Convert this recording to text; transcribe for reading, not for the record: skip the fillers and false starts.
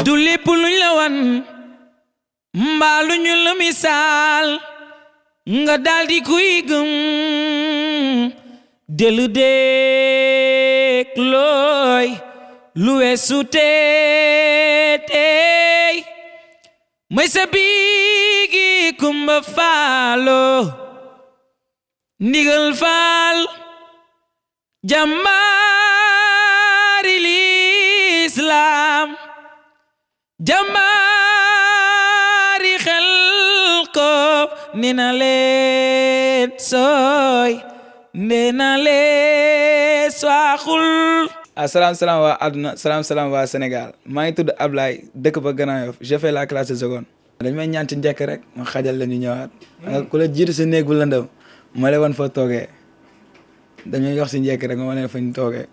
du lépp luñ la wan mbaalu ñu la misaal nga daldi kuy gëm delu déek looy lu weesu teey may sa biigi kumba faalo ndigal faal jàmbaari lislaam jàmbaari xel ko nina leen sooy nina leen sooxul salaam waa àdduna salaam waa Sénégal maa ngi tudd Ablaye dëkk ba Grand Yoff j'ai fait la classe de seconde dañ may ñaan ci njëkk rek ma xajal la ñu ñëwaat nga ku la jiitu si néeg bu lëndëm ma lay wan fa toogee dañuy yox si njëkk rek ma wane fa ñu toogee